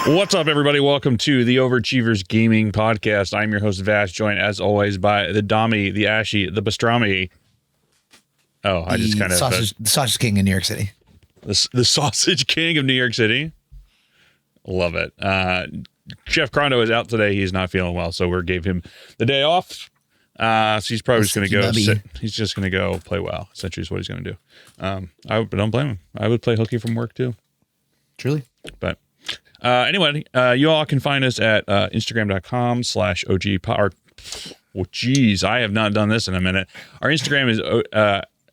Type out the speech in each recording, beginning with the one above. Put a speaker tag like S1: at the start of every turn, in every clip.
S1: What's up, everybody? Welcome to the Overachievers Gaming Podcast. I'm your host, Vash, joined as always by the Dommy, the Ashy, the Pastrami. Oh, I just kind of...
S2: The Sausage King in New York City.
S1: The Sausage King of New York City. Love it. Chef Crondo is out today. He's not feeling well, so we gave him the day off. So he's probably just going to go sit. He's just going to go play WoW, essentially is what he's going to do. But don't blame him. I would play hooky from work, too.
S2: Truly.
S1: But... anyway, you all can find us at Instagram.com/OGpod. Oh, geez, I have not done this in a minute. Our Instagram is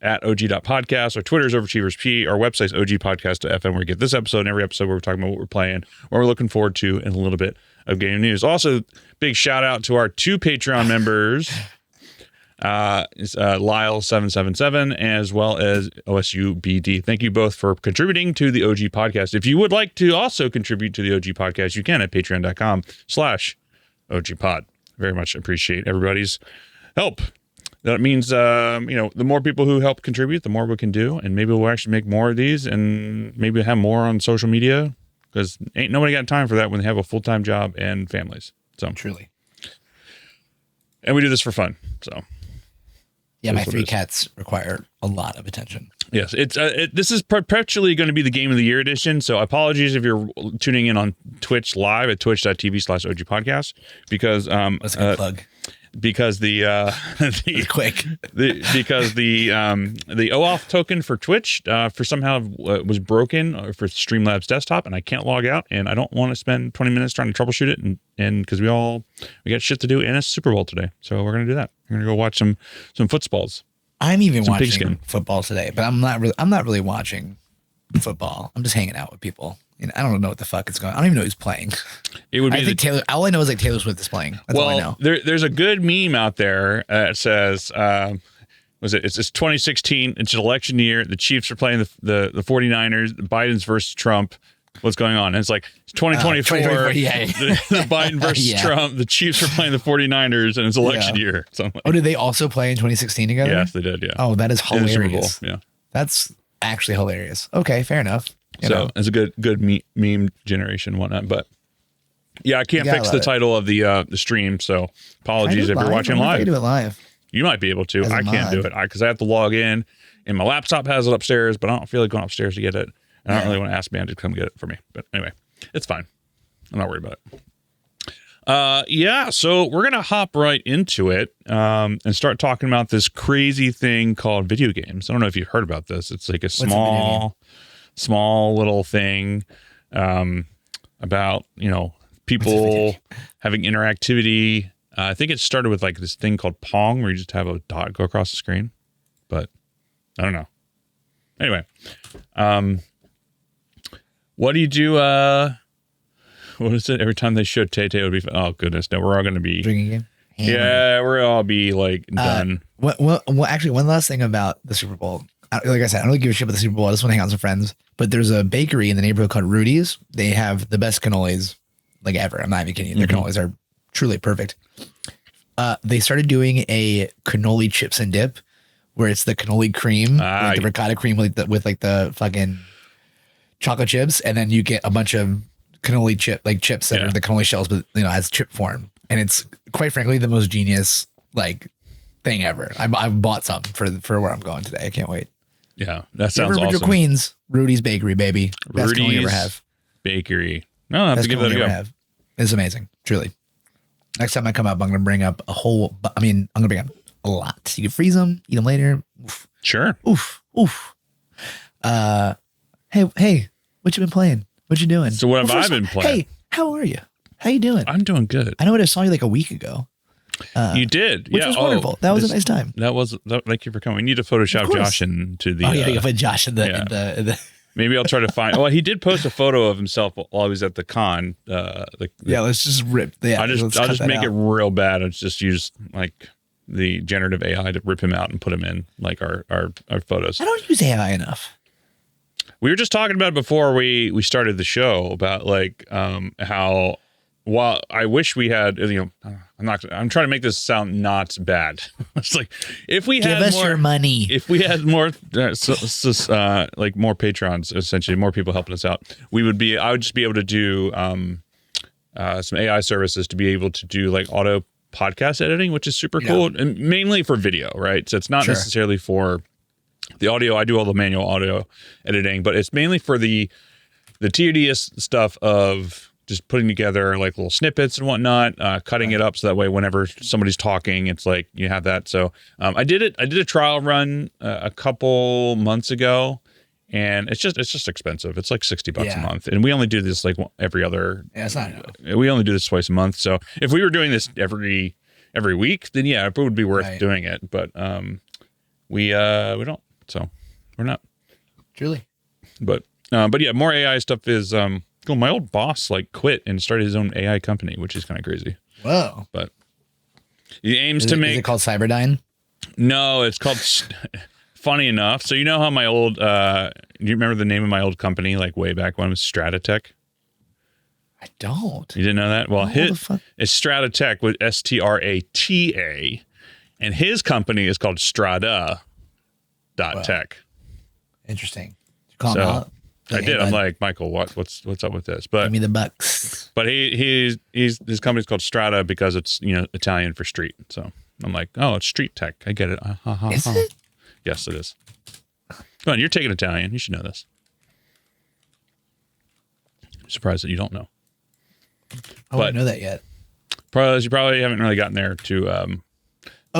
S1: at OG.podcast. Our Twitter is OveraachieversP. Our website is OGpodcast.fm, where we get this episode and every episode where we're talking about what we're playing, what we're looking forward to, and a little bit of game news. Also, big shout out to our 2 Patreon members. It's Lyle777 as well as OSUBD. Thank you both for contributing to the OG podcast. If you would like to also contribute to the OG podcast, you can at patreon.com/OGpod. Very much appreciate everybody's help. That means, the more people who help contribute, the more we can do. And maybe we'll actually make more of these and maybe have more on social media, because ain't nobody got time for that when they have a full-time job and families. So
S2: truly.
S1: And we do this for fun. So.
S2: Yeah, my 3 cats require a lot of attention.
S1: Yes, this is perpetually going to be the Game of the Year edition, so apologies if you're tuning in on Twitch live at twitch.tv/OGpodcast, because
S2: that's a good plug.
S1: Because the OAuth token for Twitch for somehow was broken for Streamlabs desktop, and I can't log out, and I don't want to spend 20 minutes trying to troubleshoot it, and because we got shit to do, and it's Super Bowl today, so we're gonna do that. We're gonna go watch some footballs.
S2: I'm even watching football today, but I'm not really watching football. I'm just hanging out with people. I don't know what the fuck is going on. I don't even know who's playing.
S1: It would be
S2: all I know is like Taylor Swift is playing. That's all I know.
S1: There's a good meme out there that says, it's 2016. It's an election year. The Chiefs are playing the 49ers. Biden's versus Trump. What's going on? And it's like 2024. The Biden versus Trump. The Chiefs are playing the 49ers, and it's election year. So
S2: did they also play in 2016 together?
S1: Yes, they did. Yeah.
S2: Oh, that is hilarious.
S1: Yeah,
S2: that's actually hilarious. Okay, fair enough.
S1: So it's a good meme generation and whatnot, but yeah, I can't fix the title of the stream, so apologies if you're watching live.
S2: I do it live.
S1: You might be able to. I can't do it because I have to log in, and my laptop has it upstairs, but I don't feel like going upstairs to get it. And I don't really want to ask man to come get it for me. But anyway, it's fine. I'm not worried about it. So we're gonna hop right into it and start talking about this crazy thing called video games. I don't know if you've heard about this. It's like a small little thing about people having interactivity. I think it started with like this thing called Pong, where you just have a dot go across the screen, but I don't know. Anyway, what do you do? What is it? Every time they show Tay-Tay, it would be fun. Oh goodness, no, we're all going to be
S2: drinking game.
S1: Yeah, we're all be like done.
S2: Well, actually, one last thing about the Super Bowl. Like I said, I don't really give a shit about the Super Bowl. I just want to hang out with some friends. But there's a bakery in the neighborhood called Rudy's. They have the best cannolis like ever. I'm not even kidding you. Their cannolis are truly perfect. They started doing a cannoli chips and dip, where it's the cannoli cream, like the ricotta cream with the fucking chocolate chips, and then you get a bunch of cannoli chips that are the cannoli shells, but as chip form. And it's quite frankly the most genius thing ever. I bought some for where I'm going today. I can't wait.
S1: Yeah, that sounds awesome.
S2: Queens, Rudy's Bakery, baby. Best cannoli you ever have.
S1: Bakery. No, I have to give that a go.
S2: It's amazing, truly. Next time I come up, I'm going to bring up I'm going to bring up a lot. You can freeze them, eat them later. Oof.
S1: Sure.
S2: Oof. Hey, what you been playing? What you doing?
S1: So what have I been playing?
S2: Hey, how are you? How you doing?
S1: I'm doing good.
S2: I know I saw you like a week ago.
S1: You did,
S2: which was wonderful. That was a nice time.
S1: Thank you for coming. We need to Photoshop Josh into the.
S2: You put Josh in the.
S1: Maybe I'll try to find. Well, he did post a photo of himself while he was at the con.
S2: Let's just rip.
S1: I'll just make it real bad. I'll just use like the generative AI to rip him out and put him in like our photos. I
S2: don't use AI enough.
S1: We were just talking about it before we started the show about like how. Well, I wish we had, I'm trying to make this sound not bad. It's like, if we had
S2: give us your money,
S1: if we had more, like more patrons, essentially more people helping us out, I would just be able to do some AI services to be able to do like auto podcast editing, which is super cool, and mainly for video, right? So it's not necessarily for the audio. I do all the manual audio editing, but it's mainly for the tedious stuff of just putting together like little snippets and whatnot, cutting it up so that way whenever somebody's talking, it's like you have that. So I did a trial run a couple months ago, and it's just expensive. It's like $60 a month, and we only do this like every other. Yeah, it's not enough. We only do this twice a month. So if we were doing this every week, then yeah, it would be worth doing it. But we don't. So we're not.
S2: Truly.
S1: But yeah, more AI stuff is cool. My old boss like quit and started his own AI company, which is kind of crazy.
S2: Whoa.
S1: But he aims to make.
S2: Is it called Cyberdyne?
S1: No, it's called. Funny enough, so you know how my old. Do you remember the name of my old company like way back when it was Stratotech?
S2: I don't.
S1: You didn't know that? Well, it's Stratotech with Strata, and his company is called Strata.tech.
S2: Interesting. You call him out?
S1: I did. I'm like, Michael, what's up with this? But
S2: give me the bucks.
S1: But his company's called Strata because it's Italian for street. So I'm like, oh, it's street tech. I get it.
S2: Is it?
S1: Yes, it is. Come on, you're taking Italian. You should know this. I'm surprised that you don't know.
S2: I don't know that yet.
S1: You probably haven't really gotten there to.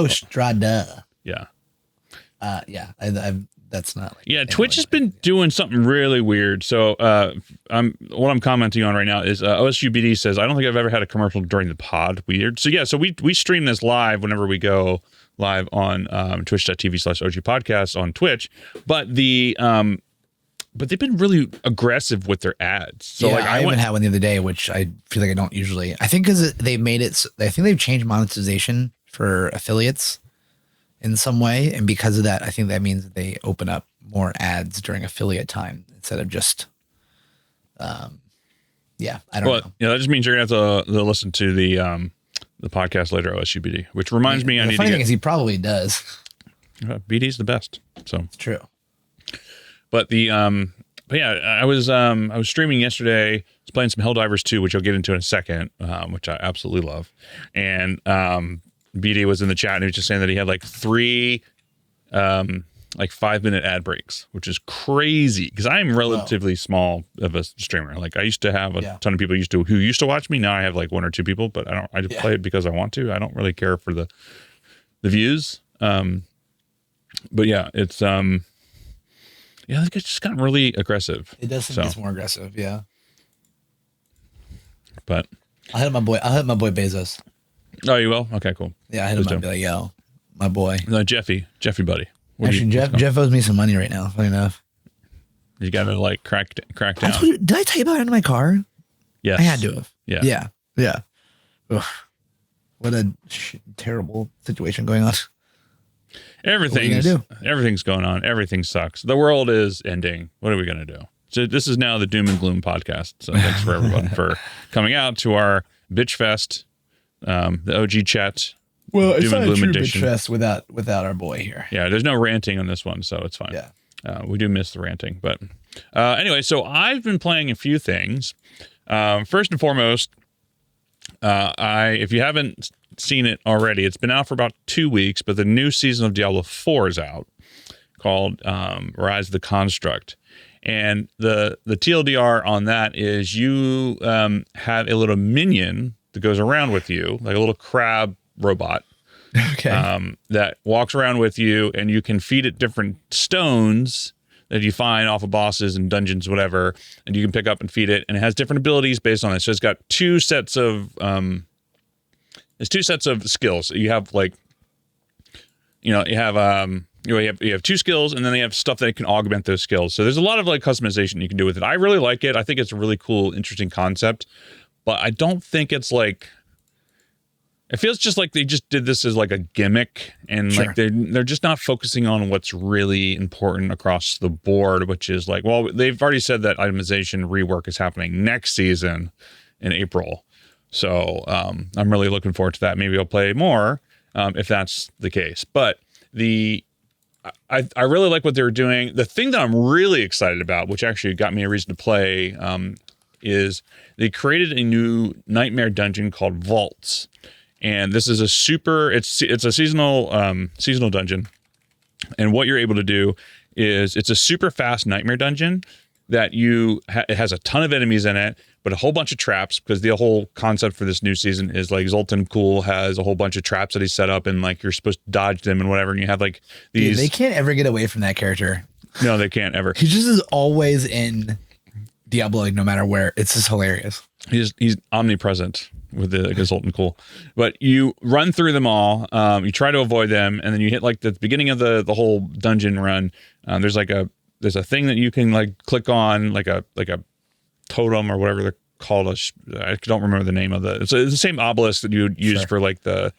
S2: Strada.
S1: Yeah.
S2: Yeah. That's not. Like
S1: Twitch has been doing something really weird. So what I'm commenting on right now is OSUBD says, I don't think I've ever had a commercial during the pod. Weird. So yeah, so we stream this live whenever we go live on twitch.tv/OG podcast on Twitch. But they've been really aggressive with their ads. So like
S2: I even had one the other day, which I feel like I don't usually. I think because they made it. I think they've changed monetization for affiliates in some way, and because of that, I think that means that they open up more ads during affiliate time instead of just. I don't know.
S1: Yeah, that just means you're gonna have to listen to the podcast later, OSUBD, which reminds me I need to.
S2: The funny thing is, he probably does.
S1: BD's the best, so
S2: it's true.
S1: But I was streaming yesterday. I was playing some Helldivers 2, which I'll get into in a second, which I absolutely love. And BD was in the chat and he was just saying that he had like 3 like 5-minute ad breaks, which is crazy because I'm relatively small of a streamer. Like I used to have a ton of people who used to watch me. Now I have like 1 or 2 people, but I just play it because I want to. I don't really care for the views. But yeah, it's I think it's just gotten really aggressive.
S2: It does seem it's more aggressive, yeah.
S1: But
S2: I'll hit my boy Bezos.
S1: Oh, you will? Okay, cool.
S2: Yeah, I hit him up and be like, yo, my boy.
S1: No, Jeffy buddy.
S2: Actually, Jeff owes me some money right now, funny enough.
S1: You got to like crack down.
S2: Did I tell you about it in my car?
S1: Yes.
S2: I had to have.
S1: Yeah.
S2: Ugh. What a terrible situation going on.
S1: Everything's going on. Everything sucks. The world is ending. What are we going to do? So this is now the Doom and Gloom podcast. So thanks for everyone for coming out to our Bitch Fest, the OG chat.
S2: Well, it's not a true Bitch Fest without our boy here.
S1: Yeah, there's no ranting on this one, so it's fine.
S2: Yeah.
S1: We do miss the ranting. But anyway, so I've been playing a few things. First and foremost, if you haven't seen it already, it's been out for about 2 weeks, but the new season of Diablo 4 is out called Rise of the Construct. And the TLDR on that is you have a little minion that goes around with you, like a little crab robot.
S2: Okay.
S1: That walks around with you, and you can feed it different stones that you find off of bosses and dungeons, whatever, and you can pick up and feed it, and it has different abilities based on it. So it's got 2 sets of skills. You have like, you have 2 skills, and then they have stuff that can augment those skills. So there's a lot of like customization you can do with it. I really like it. I think it's a really cool, interesting concept, but I don't think it's like. It feels just like they just did this as like a gimmick, and like they're just not focusing on what's really important across the board, which is like, well, they've already said that itemization rework is happening next season in April. So I'm really looking forward to that. Maybe I'll play more if that's the case. But I really like what they were doing. The thing that I'm really excited about, which actually got me a reason to play is they created a new nightmare dungeon called Vaults. And this is it's a seasonal dungeon. And what you're able to do is it's a super fast nightmare dungeon that it has a ton of enemies in it, but a whole bunch of traps, because the whole concept for this new season is like Zoltan Kuhl has a whole bunch of traps that he set up, and like you're supposed to dodge them and whatever. And you have like these.
S2: Dude, they can't ever get away from that character.
S1: No, they can't ever.
S2: He just is always in Diablo, like no matter where. It's just hilarious.
S1: He's omnipresent with the Zoltan Kuhl. But you run through them all. You try to avoid them, and then you hit like the beginning of the whole dungeon run. There's a thing that you can like click on, like a totem or whatever they're called. I don't remember the name of it's the same obelisk that you would use for like the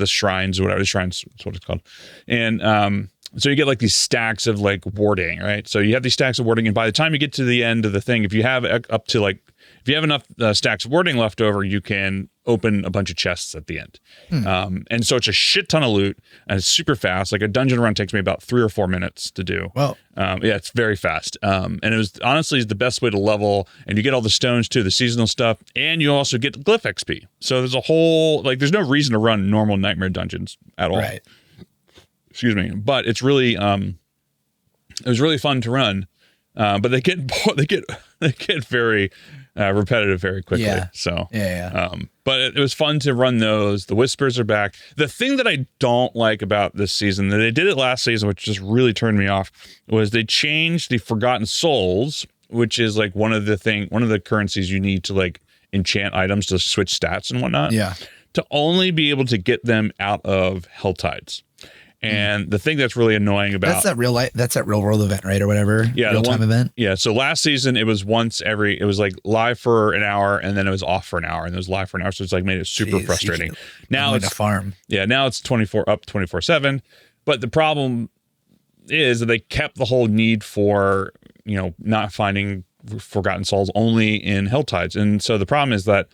S1: shrines or whatever. The shrines is what it's called. And so you get like these stacks of like warding, right? So you have these stacks of warding, and by the time you get to the end of the thing, if you have enough stacks of warding left over, you can open a bunch of chests at the end. And so it's a shit ton of loot, and it's super fast. Like a dungeon run takes me about 3 or 4 minutes to do.
S2: Wow.
S1: Yeah, it's very fast. And it was honestly the best way to level, and you get all the stones too, the seasonal stuff, and you also get glyph XP. So there's a whole, like, there's no reason to run normal nightmare dungeons at all.
S2: Right.
S1: Excuse me. But it's really, it was really fun to run. But they get very repetitive very quickly.
S2: Yeah.
S1: So
S2: Yeah.
S1: but it was fun to run those. The Whispers are back. The thing that I don't like about this season, that they did it last season, which just really turned me off, was they changed the Forgotten Souls, which is like one of the currencies you need to like enchant items to switch stats and whatnot.
S2: Yeah.
S1: To only be able to get them out of Helltides. And the thing that's really annoying about
S2: that's that real world event, right? Or whatever.
S1: Yeah.
S2: Real time event.
S1: Yeah. So last season it was it was like live for an hour, and then it was off for an hour, and it was live for an hour. So it's like made it super frustrating. Now it's
S2: a farm.
S1: Yeah. Now it's 24/7. But the problem is that they kept the whole need for, not finding Forgotten Souls only in Helltides. And so the problem is that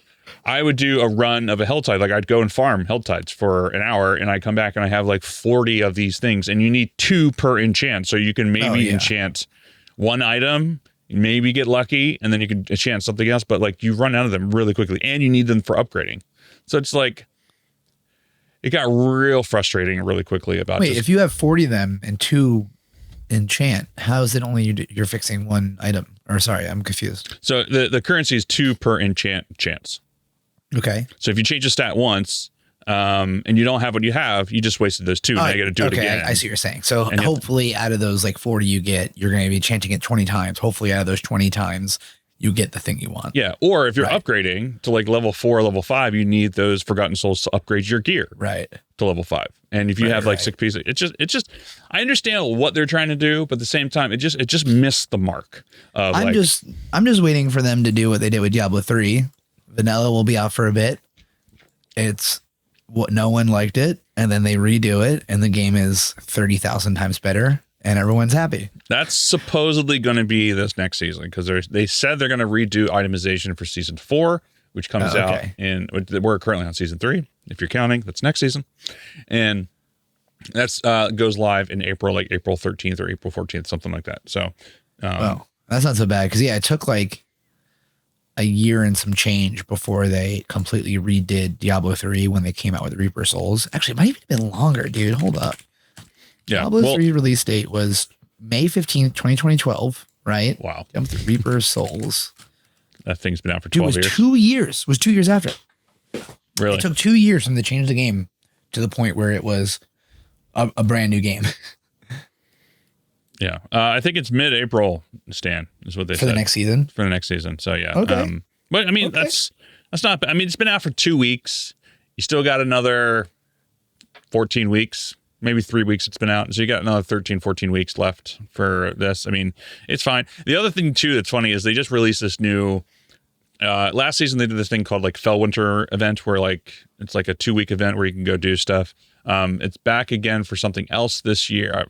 S1: I would do a run of a Helltide. Like I'd go and farm Helltides for an hour, and I come back and I have like 40 of these things, and you need 2 per enchant. So you can maybe enchant one item, maybe get lucky, and then you can enchant something else. But like you run out of them really quickly, and you need them for upgrading. So it's like, it got real frustrating really quickly about
S2: Wait, if you have 40 of them and 2 enchant, how is it only you're fixing one item? Or sorry, I'm confused.
S1: So the currency is 2 per enchant chance.
S2: Okay.
S1: So if you change a stat once, and you don't have what you have, you just wasted those 2. Now you got to do it again.
S2: I see what you're saying. So hopefully out of those like 40 you get, you're going to be chanting it 20 times. Hopefully out of those 20 times, you get the thing you want.
S1: Yeah. Or if you're upgrading to like level 4 or level 5, you need those Forgotten Souls to upgrade your gear.
S2: Right.
S1: To level 5. And if you have like 6 pieces, it's just, I understand what they're trying to do, but at the same time, it just missed the mark.
S2: I'm just waiting for them to do what they did with Diablo 3. Vanilla will be out for a bit. It's what no one liked it, and then they redo it, and the game is 30,000 times better, and everyone's happy.
S1: That's supposedly going to be this next season, because they said they're going to redo itemization for season 4, which comes out we're currently on season 3. If you're counting, that's next season, and that's goes live in April, like April 13th or April 14th, something like that. So,
S2: well, that's not so bad, because it took like a year and some change before they completely redid Diablo 3 when they came out with Reaper Souls. Actually, it might even have been longer, dude. Hold up. Yeah. Diablo 3 release date was May 15th, 2012, right?
S1: Wow.
S2: With Reaper Souls.
S1: That thing's been out for 12 years.
S2: It was 2 years. It was 2 years after.
S1: Really?
S2: It took 2 years from the change the game to the point where it was a brand new game.
S1: Yeah. I think it's mid-April, Stan, is what they said.
S2: For the next season?
S1: For the next season. So, yeah.
S2: Okay.
S1: But, I mean, that's not... I mean, it's been out for 2 weeks. You still got another 14 weeks, maybe 3 weeks it's been out. So you got another 13, 14 weeks left for this. I mean, it's fine. The other thing, too, that's funny is they just released this new... last season, they did this thing called, like, Fellwinter event, where, like, it's like a 2-week event where you can go do stuff. It's back again for something else this year,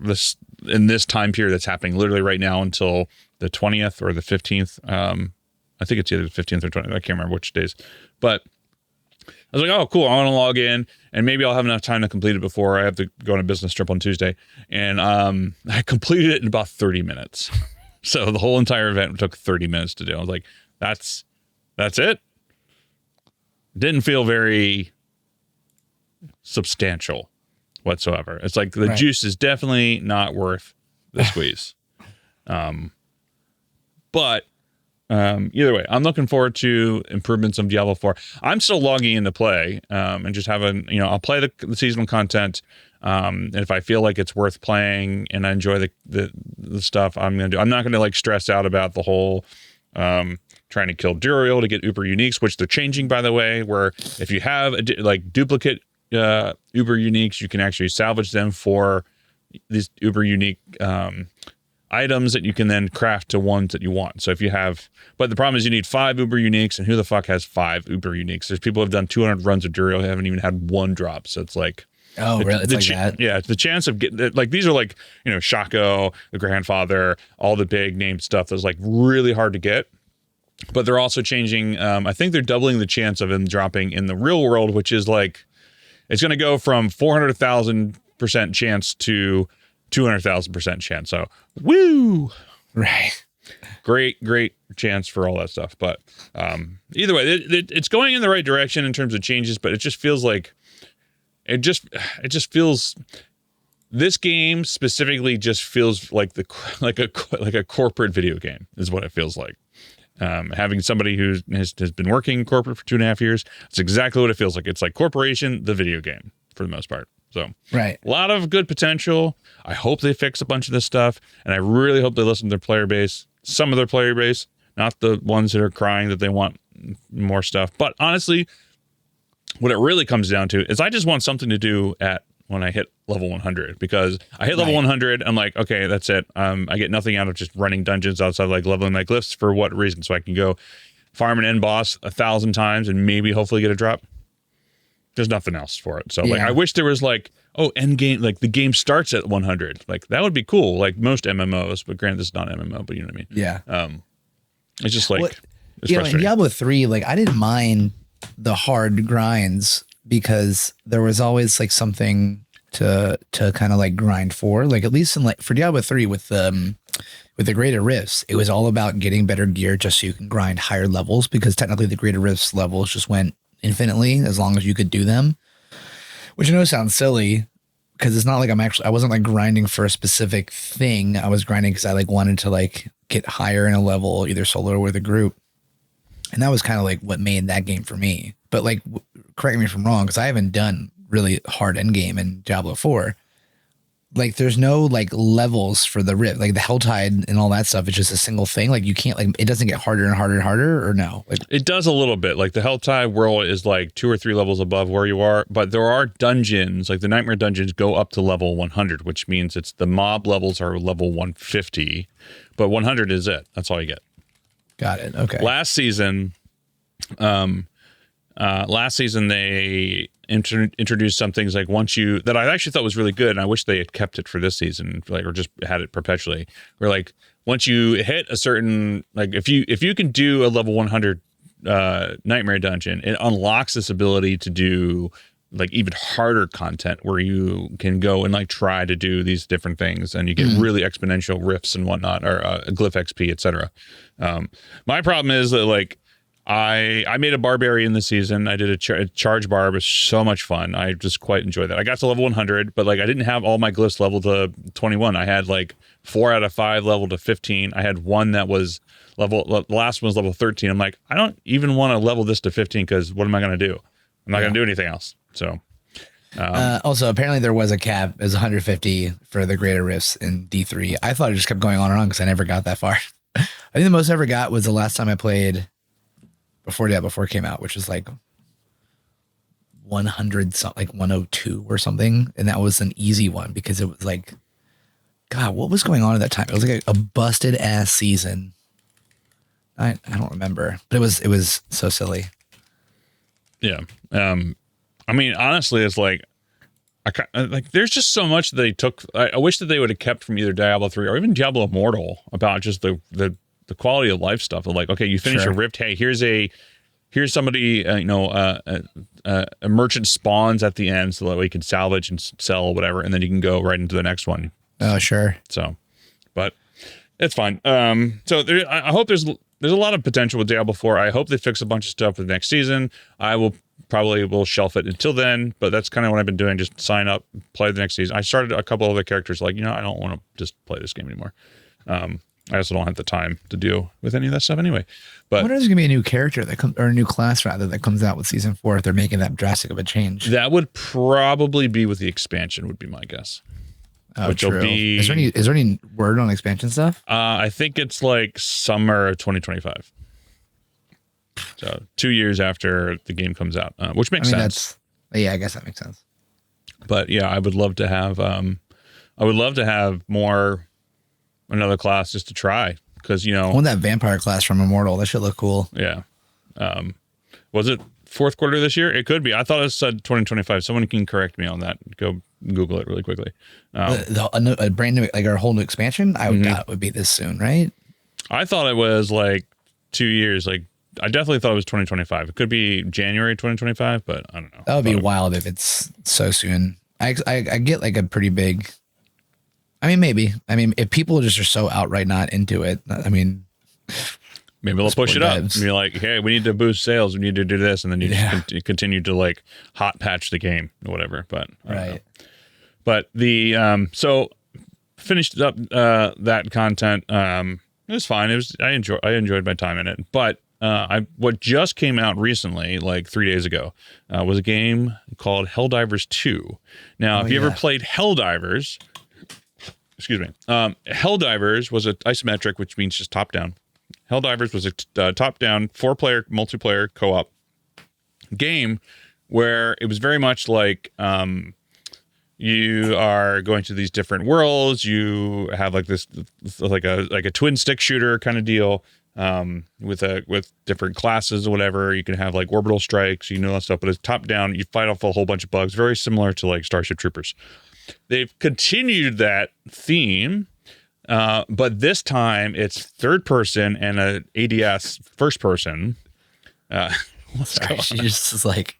S1: in this time period that's happening literally right now until the 20th or the 15th. I think it's either the 15th or 20th. I can't remember which days, but I was like, oh, cool. I want to log in, and maybe I'll have enough time to complete it before I have to go on a business trip on Tuesday. And I completed it in about 30 minutes. So the whole entire event took 30 minutes to do. I was like, That's it. Didn't feel very substantial whatsoever. It's like the juice is definitely not worth the squeeze. But either way, I'm looking forward to improvements of Diablo 4. I'm still logging into play and just having, I'll play the seasonal content. And if I feel like it's worth playing and I enjoy the stuff, I'm going to do. I'm not going to like stress out about the whole trying to kill Duriel to get Uber Uniques, which they're changing, by the way, where if you have like duplicate Uber Uniques, you can actually salvage them for these Uber Unique items that you can then craft to ones that you want. So if you have, but the problem is you need 5 Uber Uniques, and who the fuck has 5 Uber Uniques? There's people who have done 200 runs of Duriel who haven't even had one drop. So it's like,
S2: oh, really? It's like that?
S1: Yeah, the chance of getting like these are like Shaco, the grandfather, all the big name stuff that's like really hard to get. But they're also changing. I think they're doubling the chance of them dropping in the real world, which is like it's going to go from 400,000% chance to 200,000% chance. So, woo!
S2: Right.
S1: Great chance for all that stuff. But either way, it's going in the right direction in terms of changes. But it just feels like it just feels. This game specifically just feels like a corporate video game is what it feels like. Having somebody who has been working in corporate for 2.5 years, it's exactly what it feels like. It's like corporation, the video game for the most part. So
S2: right,
S1: a lot of good potential. I hope they fix a bunch of this stuff, and I really hope they listen to their player base, some of their player base, not the ones that are crying that they want more stuff. But honestly, what it really comes down to is I just want something to do when I hit level 100, because I hit level 100. I'm like, okay, that's it. I get nothing out of just running dungeons outside like leveling my glyphs. For what reason? So I can go farm an end boss 1,000 times and maybe hopefully get a drop. There's nothing else for it. So like, I wish there was like, end game, like the game starts at 100. Like that would be cool. Like most MMOs, but granted, this is not an MMO, but you know what I mean?
S2: Yeah.
S1: It's just like, it's
S2: in
S1: frustrating.
S2: Diablo 3, like I didn't mind the hard grinds because there was always like something to kind of like grind for, like at least in like for Diablo 3 with the greater rifts, it was all about getting better gear just so you can grind higher levels, because technically the greater rifts levels just went infinitely as long as you could do them, which I know sounds silly because it's not like I wasn't like grinding for a specific thing. I was grinding because I like wanted to like get higher in a level, either solo or with a group. And that was kind of like what made that game for me. But like, correct me if I'm wrong, because I haven't done really hard end game in Diablo 4. Like there's no like levels for the rift, like the Helltide and all that stuff. It's just a single thing. Like you can't, like, it doesn't get harder and harder and harder, or no? Like
S1: it does a little bit. Like the Helltide world is like 2 or 3 levels above where you are, but there are dungeons, like the Nightmare dungeons go up to level 100, which means it's the mob levels are level 150, but 100 is it. That's all you get.
S2: Got it. Okay.
S1: Last season they introduced some things like that I actually thought was really good, and I wish they had kept it for this season, like, or just had it perpetually. Where like once you hit a certain, like if you can do a level 100 Nightmare dungeon, it unlocks this ability to do like even harder content where you can go and like try to do these different things, and you get really exponential rifts and whatnot, or glyph XP, etc. My problem is that like I made a barbarian this season. I did a charge barb. It was so much fun. I just quite enjoyed that. I got to level 100, but like I didn't have all my glyphs leveled to 21. I had like 4 out of 5 leveled to 15. I had one that was the last one was level 13. I'm like, I don't even want to level this to 15 because what am I going to do? I'm not going to do anything else. So
S2: also apparently there was a cap. It was 150 for the greater rifts in D3. I thought it just kept going on and on because I never got that far. I think the most I ever got was the last time I played before Diablo 4 came out, which was like 100, like 102 or something. And that was an easy one because it was like, God, what was going on at that time? It was like a busted ass season. I don't remember, but it was so silly.
S1: Yeah. I mean, honestly, it's like, there's just so much that they took. I wish that they would have kept from either Diablo 3 or even Diablo Immortal about just the quality of life stuff. Of like, okay, you finish a rift. Hey, here's somebody, a merchant spawns at the end so that we can salvage and sell whatever, and then you can go right into the next one.
S2: Oh, sure.
S1: So, but it's fine. So I hope there's there's a lot of potential with Diablo 4. I hope they fix a bunch of stuff for the next season. I will shelf it until then, but that's kind of what I've been doing. Just sign up, play the next season. I started a couple other characters like, I don't want to just play this game anymore. I also don't have the time to deal with any of that stuff anyway. But
S2: I wonder if there's gonna be a new character that comes, or a new class rather, that comes out with season 4 if they're making that drastic of a change.
S1: that would probably be with the expansion, would be my guess.
S2: Oh,
S1: which
S2: true.
S1: will be.
S2: Is there any word on expansion stuff?
S1: I think it's like summer of 2025. So 2 years after the game comes out, which makes sense.
S2: Yeah, I guess that makes sense.
S1: But yeah, I would love to have. I would love to have another class just to try, because
S2: I want that vampire class from Immortal. That should look cool.
S1: Yeah. Was it fourth quarter this year? It could be. I thought it said 2025. Someone can correct me on that. Go Google it really quickly.
S2: A brand new, like our whole new expansion, I would doubt would be this soon, right?
S1: I thought it was like 2 years. Like I definitely thought it was 2025. It could be January 2025, but I don't know.
S2: That would be wild if it's so soon. I get like a pretty big. I mean, maybe. I mean, if people just are so outright not into it, I mean,
S1: maybe they'll push it up and be like, hey, we need to boost sales. We need to do this. And then you just continue to like hot patch the game or whatever. But I don't know. But so finished up that content. It was fine. I enjoyed my time in it. But what just came out recently, like 3 days ago, was a game called Helldivers 2. Now, if you ever played Helldivers, excuse me, Helldivers was a isometric, which means just top down. Helldivers was a top-down 4-player multiplayer co-op game where it was very much like you are going to these different worlds. You have like this like a twin stick shooter kind of deal with different classes or whatever. You can have like orbital strikes, that stuff, but it's top-down. You fight off a whole bunch of bugs, very similar to like Starship Troopers. They've continued that theme. But this time it's third person and a ADS first person.
S2: Sorry, she just is like,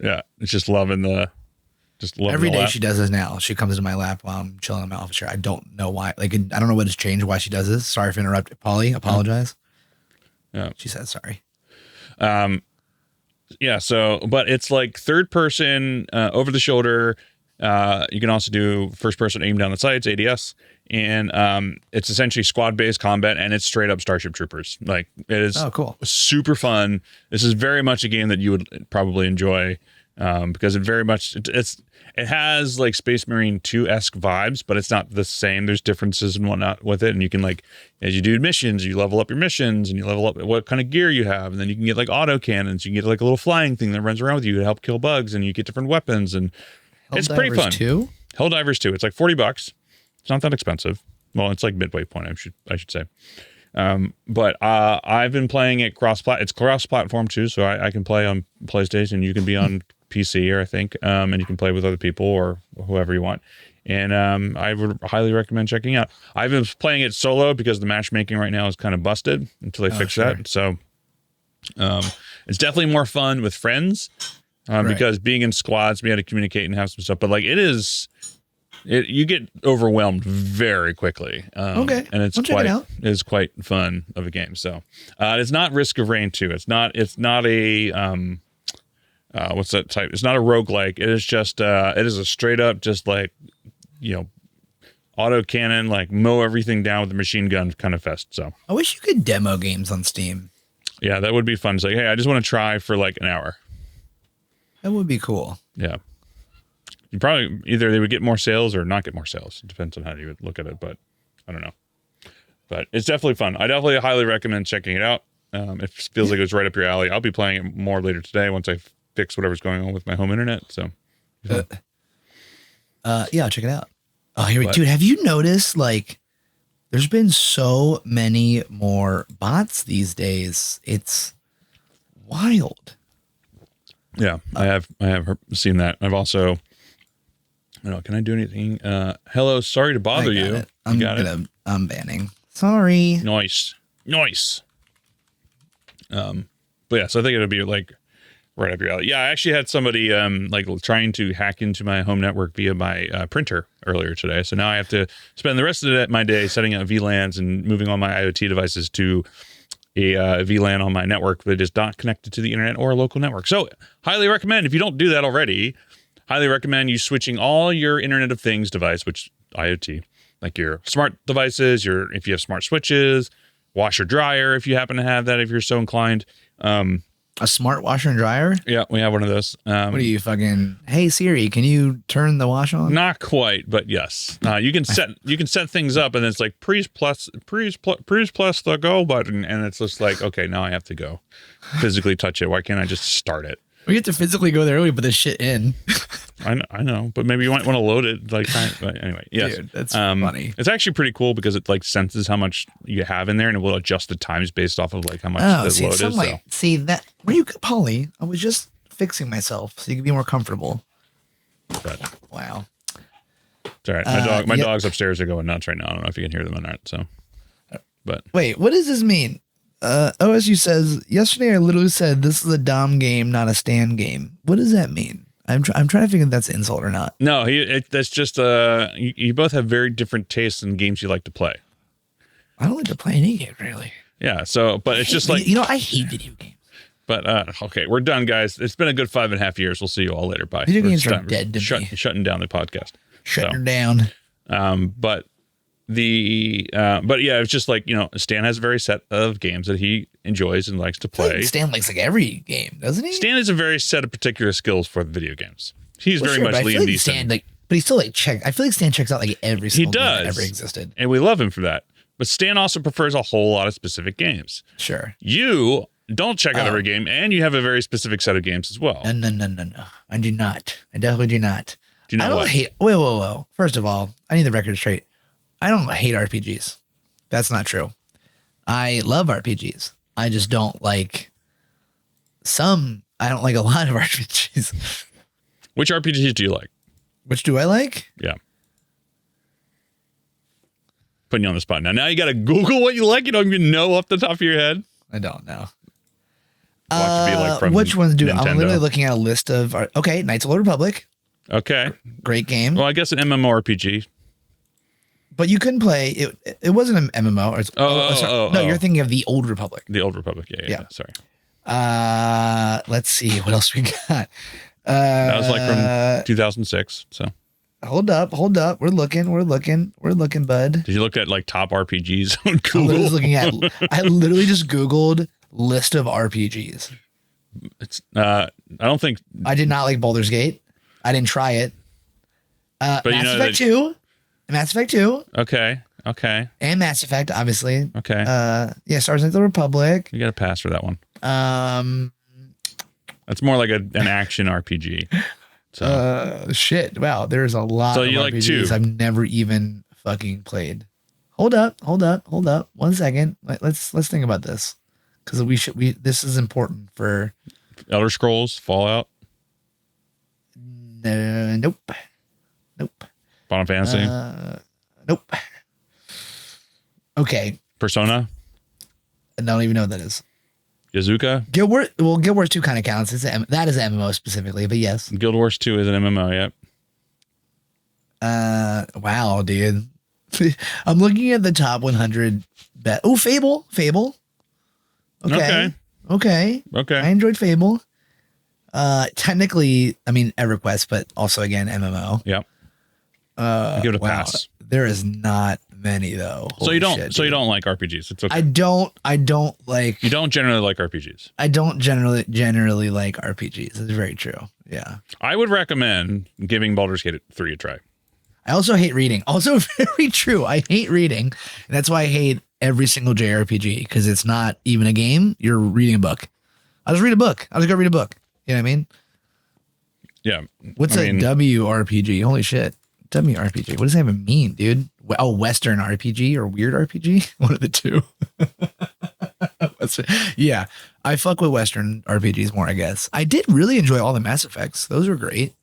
S1: yeah, it's just loving
S2: every day she does this now. She comes into my lap while I'm chilling in my office chair. I don't know why. Like, I don't know what has changed, why she does this. Sorry for interrupting. Polly, apologize.
S1: Yeah.
S2: She said sorry.
S1: Yeah. So, but it's like third person, over the shoulder. You can also do first person aim down the sights, ADS, and it's essentially squad based combat, and it's straight up Starship Troopers. Like, it is super fun. This is very much a game that you would probably enjoy, because it very much it has like Space Marine 2-esque vibes, but it's not the same. There's differences and whatnot with it, and you can, like, as you do missions, you level up your missions, and you level up what kind of gear you have, and then you can get like auto cannons. You can get like a little flying thing that runs around with you to help kill bugs, and you get different weapons, and it's pretty fun. Helldivers 2. It's like $40. It's not that expensive. Well, it's like midway point, I should say. But I've been playing it it's cross-platform too, so I can play on PlayStation. You can be on PC, or I think, and you can play with other people or whoever you want. And I would highly recommend checking out. I've been playing it solo because the matchmaking right now is kind of busted until they fix that. So it's definitely more fun with friends. Because being in squads, we had to communicate and have some stuff. But like you get overwhelmed very quickly. And it's quite fun of a game. So it's not Risk of Rain 2. It's not a what's that type? It's not a roguelike. It is just it is a straight up just like, auto cannon, like mow everything down with a machine gun kind of fest. So
S2: I wish you could demo games on Steam.
S1: Yeah, that would be fun. It's like, hey, I just want to try for like an hour.
S2: That would be cool.
S1: Yeah. You probably either they would get more sales or not get more sales. It depends on how you would look at it, but I don't know. But it's definitely fun. I definitely highly recommend checking it out. It feels like it was right up your alley. I'll be playing it more later today once I fix whatever's going on with my home internet. So,
S2: yeah, I'll check it out. Oh, here we go. Dude, have you noticed, like, there's been so many more bots these days? It's wild.
S1: Yeah, I have seen that. I've also, can I do anything? Hello, sorry to bother you.
S2: I'm banning. Sorry.
S1: Nice. But yeah, so I think it'll be like Right up your alley. Yeah, I actually had somebody like trying to hack into my home network via my printer earlier today. So now I have to spend the rest of my day setting up VLANs and moving all my IoT devices to a VLAN on my network that is not connected to the internet or a local network. So highly recommend, if you don't do that already, highly recommend you switching all your Internet of Things device, which IoT, like your smart devices, if you have smart switches, washer dryer, if you happen to have that, if you're so inclined.
S2: A smart washer and dryer?
S1: Yeah, we have one of those.
S2: What are you fucking? Hey Siri, can you turn the wash on?
S1: Not quite, but yes. You can set things up, and it's like please plus the go button, and it's just like, okay, now I have to go physically touch it. Why can't I just start it?
S2: We have to physically go there. We put this shit in.
S1: I know, but maybe you might want to load it. Like, anyway, yes,
S2: dude, that's funny.
S1: It's actually pretty cool because it like senses how much you have in there, and it will adjust the times based off of like how much the load is.
S2: Like, see that? Where you, Polly? I was just fixing myself so you can be more comfortable.
S1: But,
S2: wow.
S1: It's all right. My dogs upstairs are going nuts right now. I don't know if you can hear them or not. So, but
S2: wait, what does this mean? OSU says, yesterday I literally said this is a Dom game, not a Stan game. What does that mean? I'm trying to figure if that's an insult or not.
S1: No, that's just you both have very different tastes in games you like to play.
S2: I don't like to play any game, really.
S1: Yeah, so, but it's just like...
S2: I hate video games.
S1: But, okay, we're done, guys. It's been a good 5.5 years. We'll see you all later. Bye.
S2: Video games are dead to me.
S1: Shutting down the podcast.
S2: Shutting her down.
S1: But yeah, it's just like, Stan has a very set of games that he enjoys and likes to play.
S2: Stan likes like every game, doesn't he?
S1: Stan has a very set of particular skills for video games. He's very much Liam Neeson.
S2: Stan, but he still checks. I feel like Stan checks out like every single game that ever existed.
S1: And we love him for that. But Stan also prefers a whole lot of specific games.
S2: Sure.
S1: You don't check out every game, and you have a very specific set of games as well.
S2: No. I do not. I definitely do not.
S1: Do you know what?
S2: Whoa. First of all, I need the record straight. I don't hate RPGs. That's not true. I love RPGs. I just don't like some. I don't like a lot of RPGs.
S1: Which RPGs do you like?
S2: Which do I like?
S1: Yeah. Putting you on the spot now. Now you got to Google what you like. You don't even know off the top of your head.
S2: I don't know.
S1: Which
S2: ones do
S1: Nintendo.
S2: I'm literally looking at a list of. Okay, Knights of the Old Republic.
S1: Okay.
S2: Great game.
S1: Well, I guess an MMORPG.
S2: But you couldn't play it. It wasn't an MMO. No, you're thinking of the Old Republic.
S1: The Old Republic. Yeah. Sorry.
S2: Let's see what else we got.
S1: That was like from 2006. So
S2: hold up. We're looking, bud.
S1: Did you look at like top RPGs on Google?
S2: I literally just Googled list of RPGs.
S1: It's I don't think
S2: I did not like Baldur's Gate. I didn't try it.
S1: But
S2: Mass Effect 2. Mass Effect 2.
S1: Okay.
S2: And Mass Effect, obviously.
S1: Okay.
S2: Star Wars: Knights of the Republic.
S1: You got to pass for that one. That's more like an action RPG. So
S2: shit. Wow, there's a lot of RPGs I've never even fucking played. Hold up. 1 second. Let's think about this. Because this is important for
S1: Elder Scrolls, Fallout.
S2: Nope.
S1: Final Fantasy.
S2: Nope. Okay.
S1: Persona.
S2: I don't even know what that is.
S1: Yazuka.
S2: Guild Wars 2 kind of counts. That is an MMO specifically, but yes.
S1: Guild Wars 2 is an MMO, yep.
S2: Wow, dude. I'm looking at the top 100 bet. Oh, Fable. Okay. I enjoyed Fable. Technically, I mean EverQuest, but also again MMO.
S1: Yep. Give it a pass.
S2: There is not many though.
S1: So you don't like RPGs. It's okay.
S2: I don't like.
S1: You don't generally like RPGs.
S2: I don't generally like RPGs. It's very true. Yeah.
S1: I would recommend giving Baldur's Gate 3 a try.
S2: I also hate reading. Also very true. I hate reading. And that's why I hate every single JRPG, because it's not even a game. You're reading a book. I'll just read a book. I'll just go read a book. You know what I mean?
S1: Yeah.
S2: What's a WRPG? Holy shit. WRPG. What does that even mean, dude? Oh, Western RPG or weird RPG? One of the two. Yeah. I fuck with Western RPGs more, I guess. I did really enjoy all the Mass Effects. Those were great,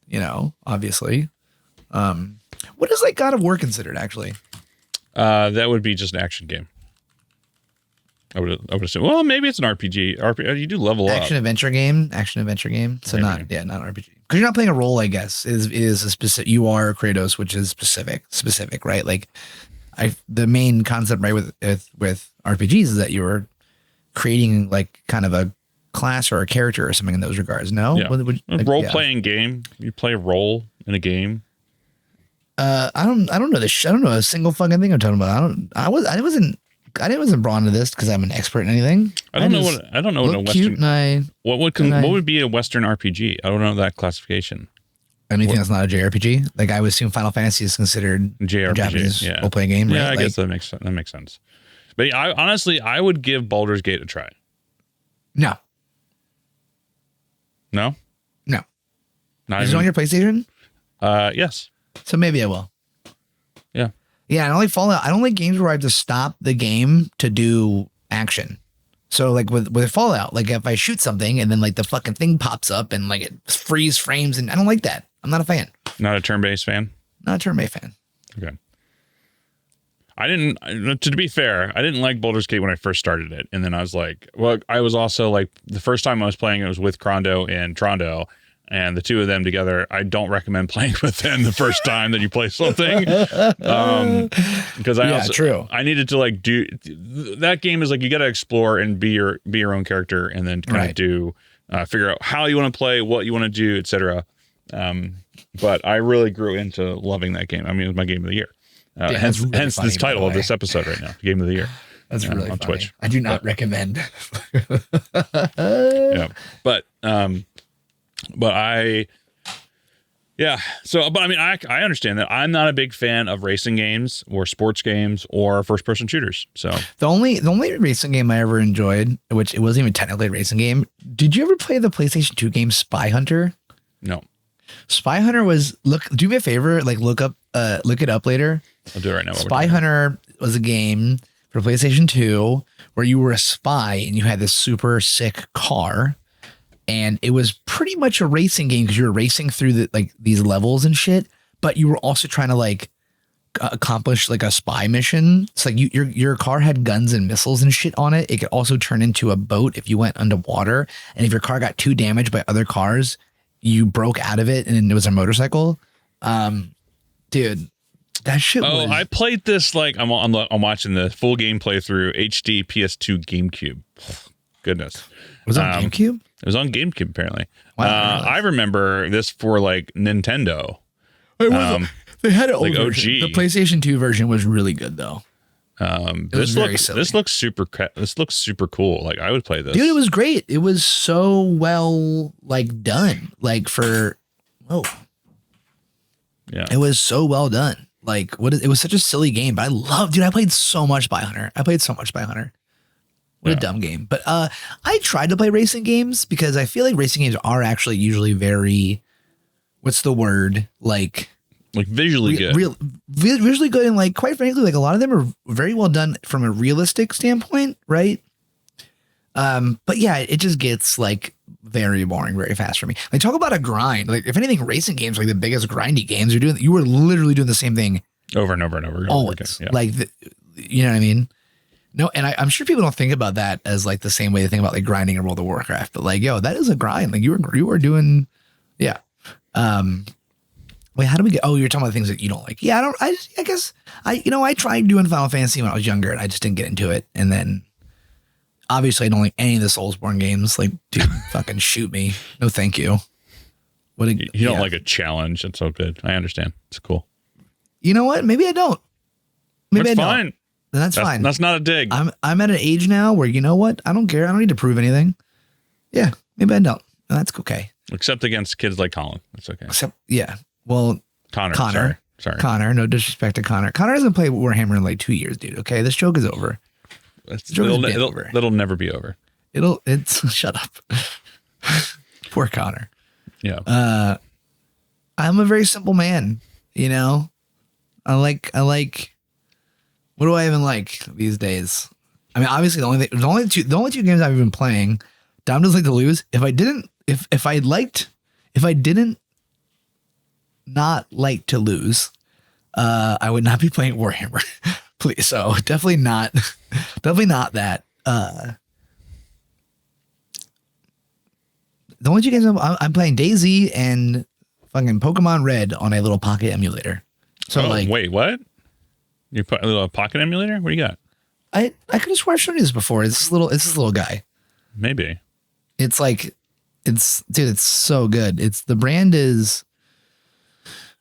S2: obviously. What is like God of War considered, actually?
S1: That would be just an action game. I would assume. Well, maybe it's an RPG. You do level
S2: Action
S1: up.
S2: adventure game. So not RPG. Because you're not playing a role, I guess. It is a specific. You are Kratos, which is specific, right? Like, the main concept, right, with RPGs is that you're creating like kind of a class or a character or something in those regards. No,
S1: a role playing game. You play a role in a game.
S2: I don't know this. I don't know a single fucking thing I'm talking about. I wasn't brought into this because I'm an expert in anything.
S1: I don't know what a Western. What would be a Western RPG? I don't know that classification.
S2: Anything that's not a JRPG. Like, I would assume Final Fantasy is considered
S1: JRPG,
S2: a Japanese role playing game.
S1: Yeah,
S2: right?
S1: I guess that makes sense. But I would give Baldur's Gate a try.
S2: No.
S1: No.
S2: Is it on your PlayStation?
S1: Yes.
S2: So maybe I will.
S1: Yeah.
S2: Yeah, I don't like Fallout. I don't like games where I have to stop the game to do action. So like with Fallout, like if I shoot something and then like the fucking thing pops up and like it freeze frames, and I don't like that. I'm not a fan.
S1: Not a turn-based fan?
S2: Not a turn-based fan.
S1: Okay. To be fair, I didn't like Baldur's Gate when I first started it. And then I was like, well, I was also like, the first time I was playing it was with Crondo and Trondo. And the two of them together, I don't recommend playing with them the first time that you play something. Because I needed to like do that game is like, you got to explore and be your own character, and then kind of do figure out how you want to play, what you want to do, etc. But I really grew into loving that game. I mean, it was my game of the year. Hence this title of this episode right now, Game of the Year.
S2: That's really
S1: on
S2: funny.
S1: Twitch.
S2: I do not recommend.
S1: Yeah, but I mean, I understand that. I'm not a big fan of racing games or sports games or first person shooters. So
S2: the only racing game I ever enjoyed, which it wasn't even technically a racing game. Did you ever play the PlayStation 2 game Spy Hunter?
S1: No.
S2: Spy Hunter do me a favor, like look it up later.
S1: I'll do it right now.
S2: Spy Hunter was a game for PlayStation 2 where you were a spy and you had this super sick car. And it was pretty much a racing game because you were racing through these levels and shit, but you were also trying to like accomplish like a spy mission. It's like your car had guns and missiles and shit on it. It could also turn into a boat if you went underwater. And if your car got too damaged by other cars, you broke out of it and it was a motorcycle. Dude, that shit was...
S1: I played this like I'm watching the full game playthrough HD PS2 GameCube. Goodness.
S2: Was it on GameCube?
S1: It was on GameCube, apparently.
S2: Wow,
S1: I remember this for like Nintendo.
S2: They had it
S1: like
S2: over.
S1: OG.
S2: The PlayStation 2 version was really good, though.
S1: This looks super cool. Like, I would play this.
S2: Dude, it was great. It was so well like done. Like
S1: yeah,
S2: it was so well done. Like it was such a silly game, but I played so much Spy Hunter. What a dumb game. But I tried to play racing games because I feel like racing games are actually usually very, what's the word? Like
S1: visually good.
S2: Visually good. And like, quite frankly, like a lot of them are very well done from a realistic standpoint, right? But yeah, it just gets like very boring very fast for me. Like, talk about a grind. Like, if anything, racing games are like the biggest grindy games. You were literally doing the same thing
S1: over and over and over.
S2: Always.
S1: Yeah.
S2: Like, you know what I mean? No, and I'm sure people don't think about that as like the same way they think about like grinding in World of Warcraft. But like, yo, that is a grind. Like you were doing, yeah. Wait, how do we get? Oh, you're talking about things that you don't like. Yeah, I guess I tried doing Final Fantasy when I was younger, and I just didn't get into it. And then, obviously, I don't like any of the Soulsborne games. Like, dude, fucking shoot me. No, thank you.
S1: You don't like a challenge. It's so good. I understand. It's cool.
S2: You know what? Maybe I don't. Maybe
S1: that's
S2: I don't.
S1: Fine.
S2: Then that's fine.
S1: That's not a dig.
S2: I'm at an age now where, you know what? I don't care. I don't need to prove anything. Yeah, maybe I don't. That's okay.
S1: Except against kids like Colin. That's okay.
S2: Yeah. Well,
S1: Connor. Sorry.
S2: Connor. No disrespect to Connor. Connor hasn't played Warhammer in like 2 years, dude. Okay, this joke is over.
S1: It'll never be over.
S2: It's shut up. Poor Connor.
S1: Yeah.
S2: I'm a very simple man. You know, I like. What do I even like these days? I mean, obviously the only two games I've been playing. Dom doesn't like to lose. If I didn't not like to lose, I would not be playing Warhammer. Please. So definitely not that. The only two games I'm playing DayZ and fucking Pokemon Red on a little pocket emulator. So
S1: wait, what? You put a little pocket emulator? What do you got?
S2: I could have sworn I've shown you this before. It's this little guy.
S1: Maybe.
S2: It's like, it's so good. The brand is,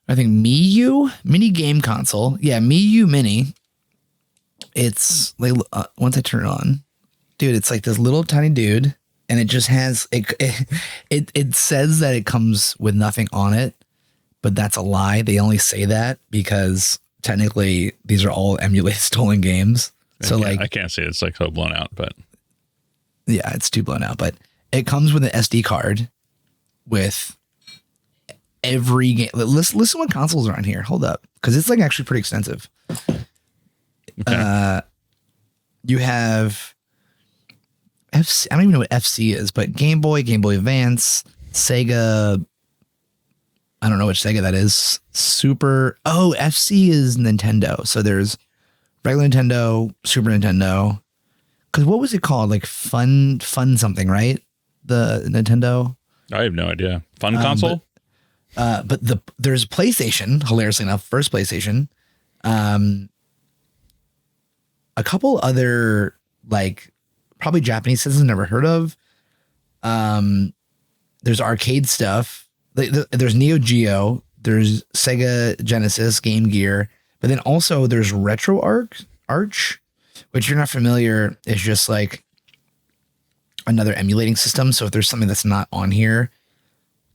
S2: I think, Miiu mini game console. Yeah, Miiu Mini. It's like, once I turn it on, dude, it's like this little tiny dude, and it just has it says that it comes with nothing on it, but that's a lie. They only say that because technically these are all emulated stolen games. So
S1: I can't say it's like so blown out, but
S2: yeah, it's too blown out. But it comes with an SD card with every game. Listen what consoles are on here. Hold up, because it's like actually pretty extensive. Okay. You have FC. I don't even know what FC is, but Game Boy, Game Boy Advance, Sega. I don't know which Sega that is. FC is Nintendo. So there's regular Nintendo, Super Nintendo. Because what was it called? Like Fun something, right? The Nintendo.
S1: I have no idea. Fun console.
S2: But there's PlayStation. Hilariously enough, first PlayStation. A couple other like probably Japanese citizens never heard of. There's arcade stuff. There's Neo Geo. There's Sega Genesis, Game Gear. But then also there's Retro Arch, which if you're not familiar, is just like another emulating system. So if there's something that's not on here,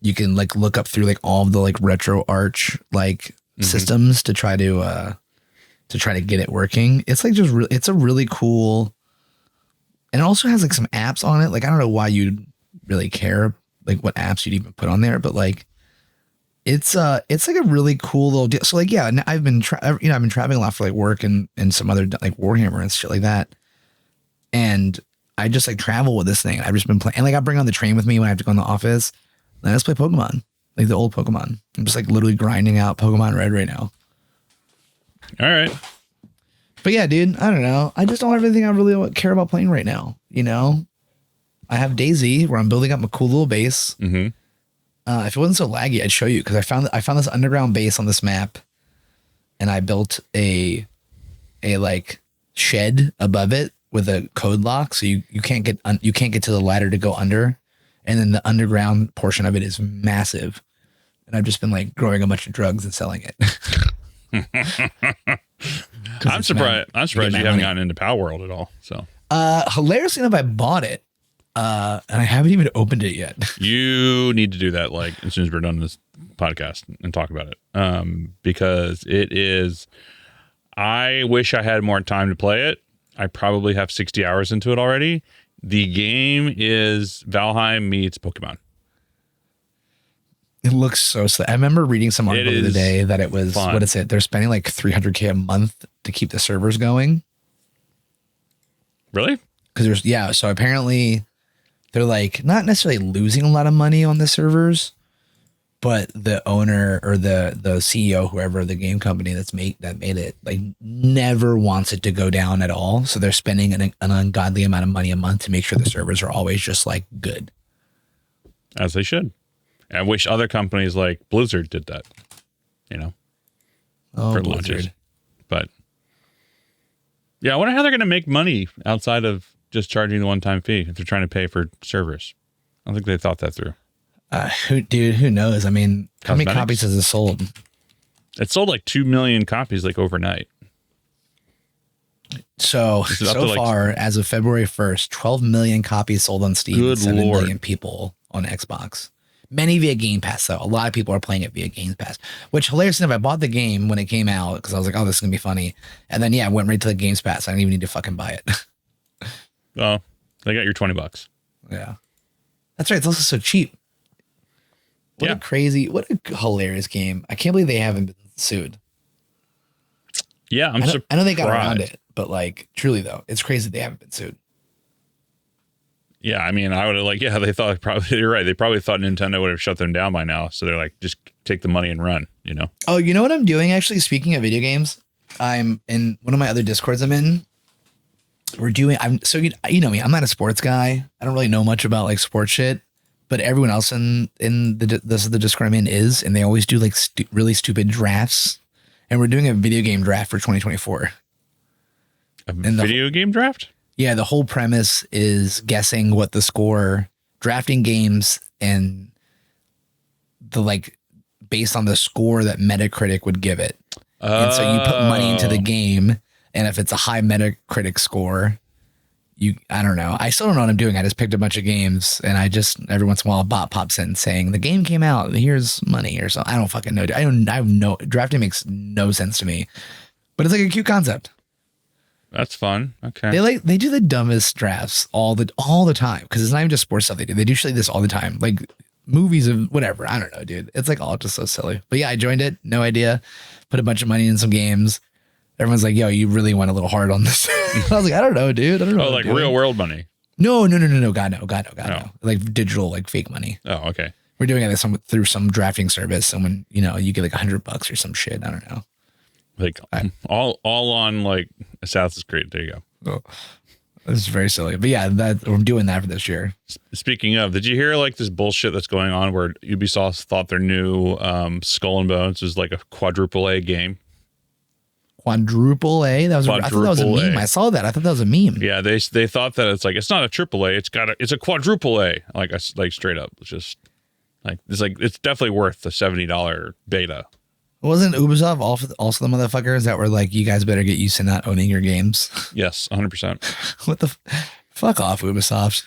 S2: you can like look up through like all of the like Retro Arch like systems to try to get it working. It's like it's a really cool, and it also has like some apps on it. Like I don't know why you'd really care like what apps you'd even put on there, but like it's like a really cool little deal. So like yeah, I've been traveling a lot for like work and some other like Warhammer and shit like that, and I just like travel with this thing. I've just been playing, and like I bring on the train with me when I have to go in the office. And I just play Pokemon, like the old Pokemon. I'm just like literally grinding out Pokemon Red right now.
S1: All right.
S2: But yeah, dude, I don't know. I just don't have anything I really care about playing right now. You know, I have DayZ where I'm building up a cool little base.
S1: Mm-hmm.
S2: If it wasn't so laggy, I'd show you because I found this underground base on this map, and I built a like shed above it with a code lock, so you can't get to the ladder to go under, and then the underground portion of it is massive, and I've just been like growing a bunch of drugs and selling it.
S1: I'm surprised you haven't gotten into Palworld at all. So
S2: hilariously enough, I bought it, and I haven't even opened it yet.
S1: You need to do that like as soon as we're done this podcast and talk about it, because it is. I wish I had more time to play it. I probably have 60 hours into it already. The game is Valheim meets Pokemon.
S2: It looks so slick. I remember reading some article the other day that it was fun. What is it? They're spending like $300K a month to keep the servers going.
S1: Really?
S2: Because so apparently they're like not necessarily losing a lot of money on the servers, but the owner or the CEO, whoever the game company that made it, like never wants it to go down at all. So they're spending an ungodly amount of money a month to make sure the servers are always just like good.
S1: As they should. I wish other companies like Blizzard did that, you know, for launches. But yeah, I wonder how they're going to make money outside of just charging the one-time fee if they're trying to pay for servers. I don't think they thought that through.
S2: Who knows? I mean, how many copies has it sold?
S1: It sold like 2 million copies like overnight.
S2: So far, as of February 1st, 12 million copies sold on Steam.
S1: Good
S2: 7
S1: Lord.
S2: million people on Xbox. Many via Game Pass, though. A lot of people are playing it via Game Pass, which hilarious enough. I bought the game when it came out because I was like, oh, this is going to be funny. And then, I went right to the Games Pass. I didn't even need to fucking buy it.
S1: Oh, they got your $20.
S2: Yeah. That's right. It's also so cheap. What a hilarious game. I can't believe they haven't been sued.
S1: Yeah,
S2: I know they got around it, but like truly though, it's crazy they haven't been sued.
S1: Yeah, I mean, I would have they thought probably, you're right. They probably thought Nintendo would have shut them down by now. So they're like, just take the money and run, you know?
S2: Oh, you know what I'm doing actually? Speaking of video games, I'm in one of my other Discords I'm in. we're doing. You know me. I'm not a sports guy. I don't really know much about like sports shit. But everyone else in the Discord I'm in is, and they always do like really stupid drafts. And we're doing a video game draft for 2024.
S1: Video game draft?
S2: Yeah, the whole premise is guessing what the score, drafting games, and the like based on the score that Metacritic would give it. And so you put money into the game, and if it's a high Metacritic score, I don't know. I still don't know what I'm doing. I just picked a bunch of games, and I just every once in a while a bot pops in saying the game came out. Here's money or something. I don't fucking know. I have no drafting makes no sense to me, but it's like a cute concept.
S1: That's fun. Okay.
S2: They do the dumbest drafts all the time because it's not even just sports stuff they do. They do shit like this all the time, like movies of whatever. I don't know, dude. It's like all just so silly. But yeah, I joined it. No idea. Put a bunch of money in some games. Everyone's like, yo, you really went a little hard on this. I was like, I don't know, dude. I don't know.
S1: Oh, like real world money.
S2: No. God, no. Like digital, like fake money.
S1: Oh, okay.
S2: We're doing it through some drafting service. And when, you get like $100 or some shit. I don't know.
S1: Like all on like Assassin's Creed. There you go.
S2: Oh, this is very silly. But yeah, I'm doing that for this year.
S1: Speaking of, did you hear like this bullshit that's going on where Ubisoft thought their new Skull and Bones was like a quadruple A game?
S2: Quadruple A? I thought that was a meme. I saw that. I thought that was a meme.
S1: Yeah, they thought that it's not a triple A. It's a quadruple A. Like straight up. It's just it's definitely worth the $70 beta.
S2: Wasn't Ubisoft also the motherfuckers that were like, you guys better get used to not owning your games?
S1: Yes, 100%.
S2: What the fuck off, Ubisoft.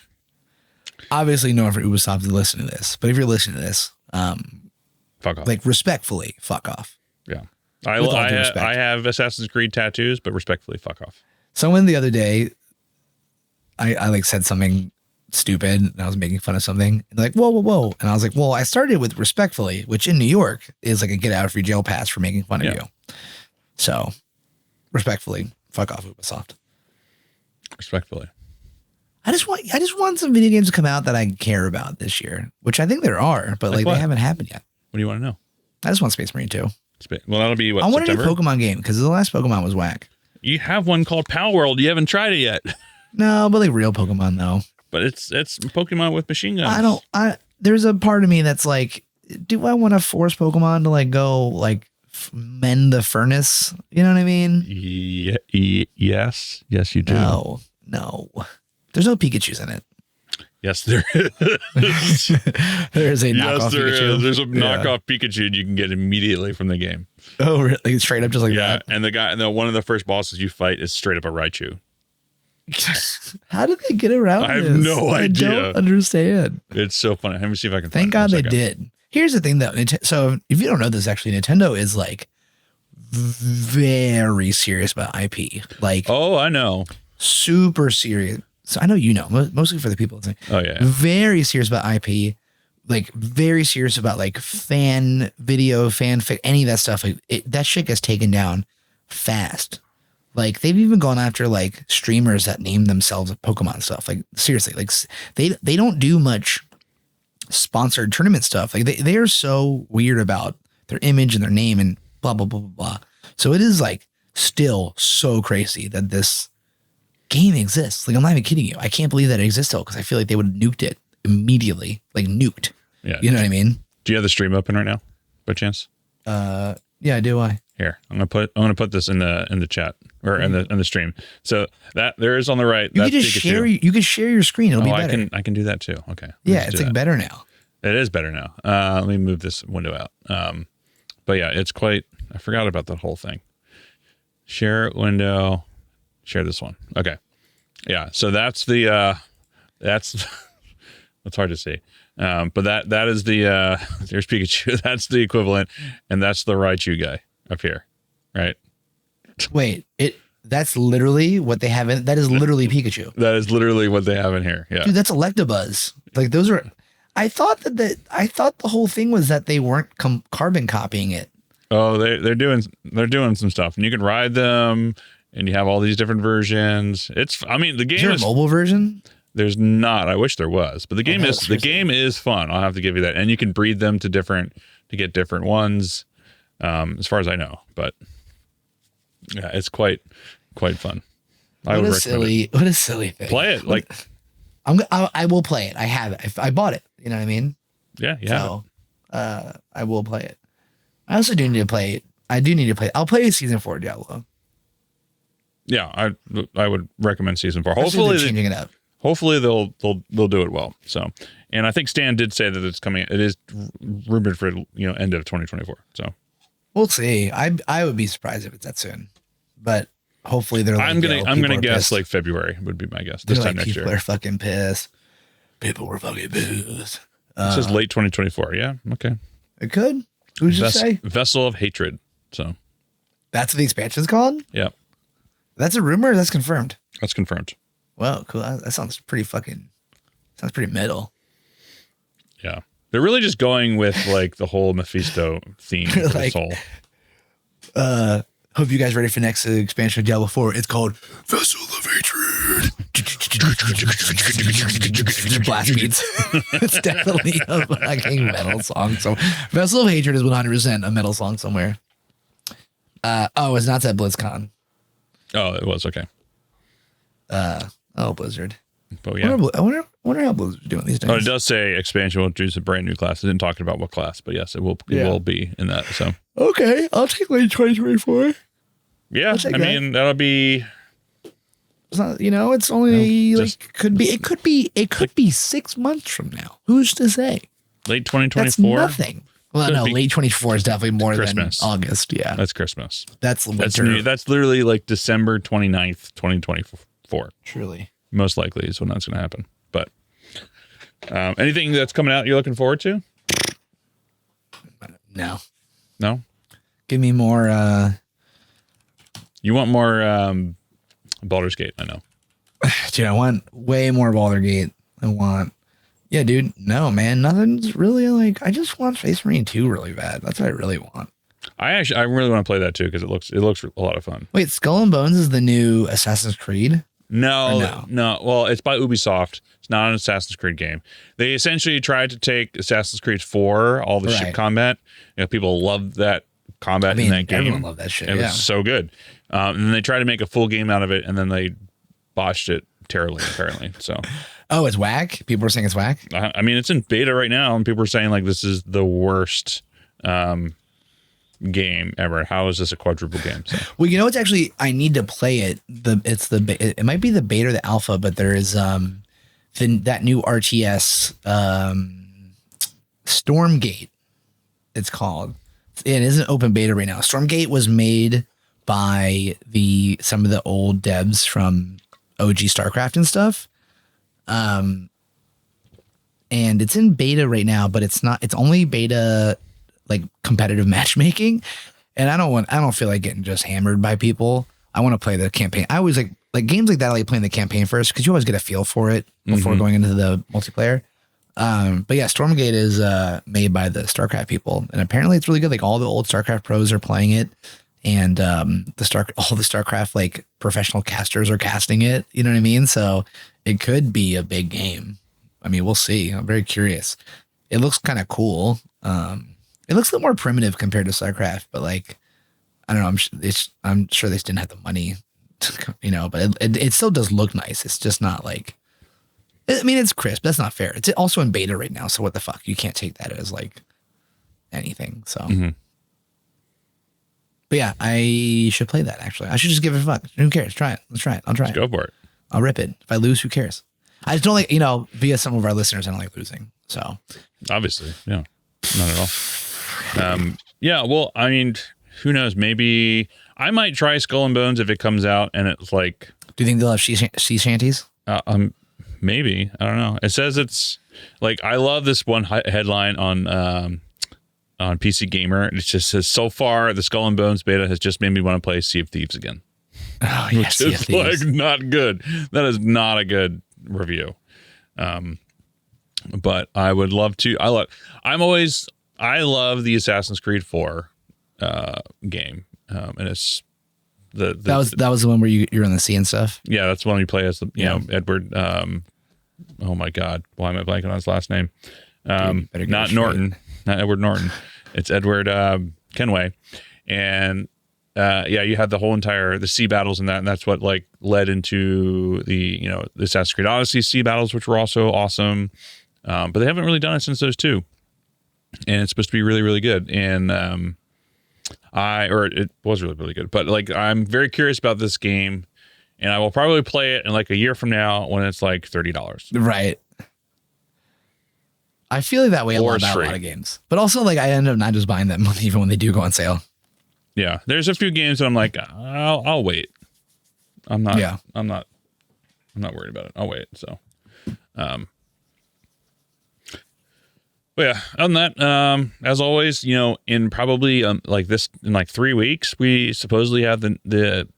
S2: Obviously, no one for Ubisoft is listening to this, but if you're listening to this,
S1: fuck off.
S2: Like respectfully, fuck off.
S1: Yeah. I have Assassin's Creed tattoos, but respectfully, fuck off.
S2: Someone the other day, I like said something stupid and I was making fun of something and like, whoa. And I was like, well, I started with respectfully, which in New York is like a get out of free jail pass for making fun of you. So respectfully, fuck off, Ubisoft.
S1: Respectfully.
S2: I just want some video games to come out that I care about this year, which I think there are, but like they haven't happened yet.
S1: What do you want to know?
S2: I just want Space Marine 2.
S1: Well, that'll be what,
S2: I want
S1: September?
S2: a new Pokemon game because the last Pokemon was whack.
S1: You have one called Palworld. You haven't tried it yet.
S2: No, but like real Pokemon though.
S1: But it's Pokemon with machine guns.
S2: There's a part of me that's like, do I want to force Pokemon to like go like mend the furnace? You know what I mean?
S1: Yes, you do.
S2: No. There's no Pikachus in it.
S1: Yes, there is.
S2: There is a knockoff Pikachu.
S1: There's a knockoff Pikachu you can get immediately from the game.
S2: Oh, really? Straight up just like that?
S1: Yeah, and one of the first bosses you fight is straight up a Raichu.
S2: How did they get around this?
S1: I have no idea.
S2: I don't understand.
S1: It's so funny. Let me see if I can
S2: Thank God they did. Here's the thing though. So if you don't know this, actually, Nintendo is like very serious about IP. Like,
S1: oh, I know.
S2: Super serious. So I know you know, mostly for the people listening.
S1: Oh yeah.
S2: Very serious about IP. Like very serious about like fan video, fanfic, any of that stuff. Like that shit gets taken down fast. Like they've even gone after like streamers that name themselves Pokemon stuff. Like seriously, like they don't do much sponsored tournament stuff. Like they are so weird about their image and their name and blah, blah, blah, blah, blah. So it is like still so crazy that this game exists. Like I'm not even kidding you. I can't believe that it exists still because I feel like they would have nuked it immediately. Like nuked.
S1: Yeah.
S2: You know what I mean?
S1: Do you have the stream open right now by chance?
S2: Yeah, I do.
S1: Here, I'm gonna put this in the chat or in the stream. So that there is on the right.
S2: You can just share. You can share your screen. It'll be better.
S1: I can do that too. Okay.
S2: Yeah, it's like better now.
S1: It is better now. Let me move this window out. But yeah, it's quite. I forgot about that whole thing. Share window. Share this one. Okay. Yeah. So that's the. That's. It's hard to see. But that is the. There's Pikachu. That's the equivalent, and that's the Raichu guy up here, right?
S2: Wait, that's literally what they have in. That is literally Pikachu.
S1: That is literally what they have in here. Yeah,
S2: dude, that's Electabuzz. Like those are. I thought the whole thing was that they weren't carbon copying it.
S1: Oh, they're doing some stuff, and you can ride them, and you have all these different versions. The game is
S2: there a mobile version?
S1: There's not. I wish there was, but the game is fun. I'll have to give you that, and you can breed them to get different ones. As far as I know, but yeah, it's quite fun. I would recommend it.
S2: What a silly thing.
S1: Play it. Like,
S2: I will play it. I have it. I bought it. You know what I mean?
S1: Yeah.
S2: So, I will play it. I also do need to play it. I do need to play. I'll play season 4 Diablo.
S1: Yeah, I would recommend season 4.
S2: Hopefully they're changing it up.
S1: Hopefully they'll do it well. So, and I think Stan did say that it's coming. It is rumored for end of 2024. So
S2: we'll see. I would be surprised if it's that soon, but hopefully they're. Like,
S1: I'm gonna guess
S2: pissed.
S1: like February would be my guess. This time next year.
S2: People are fucking pissed. People were fucking pissed.
S1: It says late 2024. Yeah. Okay.
S2: It could. Who's you say?
S1: Vessel of Hatred. So
S2: that's what the expansion's called?
S1: Yeah.
S2: That's a rumor or that's confirmed?
S1: That's confirmed.
S2: Wow, cool. That sounds pretty metal.
S1: Yeah. They're really just going with like the whole Mephisto theme.
S2: Like, hope you guys ready for next expansion of Diablo 4. It's called Vessel of Hatred. Blast beats. It's definitely a fucking metal song. So Vessel of Hatred is 100% a metal song somewhere. It's not at BlizzCon.
S1: Oh, it was okay.
S2: Blizzard.
S1: But yeah,
S2: I wonder how Blizzard's doing these days.
S1: Oh, it does say expansion will introduce a brand new class. It didn't talk about what class, but yes, it will be in that. So
S2: okay, I'll take late 2024.
S1: Yeah, I mean that'll be.
S2: It's not, it's only it could be 6 months from now. Who's to say?
S1: Late 2024.
S2: That's nothing. Well, no, late 24 is definitely more
S1: Christmas.
S2: Than August. Yeah,
S1: that's Christmas.
S2: That's winter.
S1: That's literally like December 29th, 2024.
S2: Truly,
S1: most likely is when that's going to happen. But anything that's coming out you're looking forward to?
S2: No. Give me more.
S1: You want more Baldur's Gate? I know.
S2: Dude, I want way more Baldur's Gate. Yeah, dude. No, man. Nothing's really like. I just want Space Marine 2 really bad. That's what I really want.
S1: I really want to play that too because it looks a lot of fun.
S2: Wait, Skull and Bones is the new Assassin's Creed?
S1: No. Well, it's by Ubisoft. It's not an Assassin's Creed game. They essentially tried to take Assassin's Creed 4, all the ship combat. People love that combat in that game.
S2: Everyone loved that shit.
S1: It was so good. And then they tried to make a full game out of it, and then they botched it terribly, apparently. So.
S2: Oh, it's whack? People are saying it's whack?
S1: I mean, it's in beta right now, and people are saying like this is the worst game ever. How is this a quadruple game? So.
S2: Well, it's actually I need to play it. It might be the beta or the alpha, but there is that new RTS Stormgate. It's called. It is an open beta right now. Stormgate was made by some of the old devs from OG StarCraft and stuff. And it's in beta right now, but it's only beta like competitive matchmaking. And I don't feel like getting just hammered by people. I want to play the campaign. I always like games like that. I like playing the campaign first because you always get a feel for it before going into the multiplayer. But yeah, Stormgate is made by the StarCraft people, and apparently it's really good. Like all the old StarCraft pros are playing it, and all the StarCraft like professional casters are casting it. You know what I mean? So it could be a big game. I mean, we'll see. I'm very curious. It looks kind of cool. It looks a little more primitive compared to StarCraft, but like I don't know. I'm sure they just didn't have the money, But it still does look nice. It's just not like. I mean, it's crisp. That's not fair. It's also in beta right now. So what the fuck? You can't take that as like anything. So, But yeah, I should play that actually. I should just give it a fuck. Who cares? Try it. Let's try it. I'll try it.
S1: Go for it.
S2: I'll rip it. If I lose, who cares? I just don't like, via some of our listeners, I don't like losing. So
S1: obviously, yeah, not at all. Yeah. Well, I mean, who knows? Maybe I might try Skull and Bones if it comes out and it's like.
S2: Do you think they'll have sea shanties?
S1: Maybe. I don't know. It says it's like, I love this one headline on PC Gamer. It just says, so far, the Skull and Bones beta has just made me want to play Sea of Thieves again.
S2: Oh, yeah,
S1: which is like not good. That is not a good review. But I would love to. I love the Assassin's Creed 4 game. And it's that
S2: was the one where you're in the sea and stuff.
S1: Yeah, that's the one you play as Edward. Oh my God, why am I blanking on his last name? Not Norton, not Edward Norton. It's Edward Kenway, and yeah, you had the whole the sea battles and that's what like led into the the Assassin's Creed Odyssey sea battles, which were also awesome. But they haven't really done it since those two, and it's supposed to be really, really good. And it was really, really good. But like, I'm very curious about this game, and I will probably play it in like a year from now when it's like $30.
S2: Right. I feel like that way about a lot of games, but also like I end up not just buying them even when they do go on sale.
S1: Yeah, there's a few games that I'm like, I'll wait. I'm not worried about it. I'll wait. So, but yeah, other than that, as always, in probably like this in like 3 weeks, we supposedly have the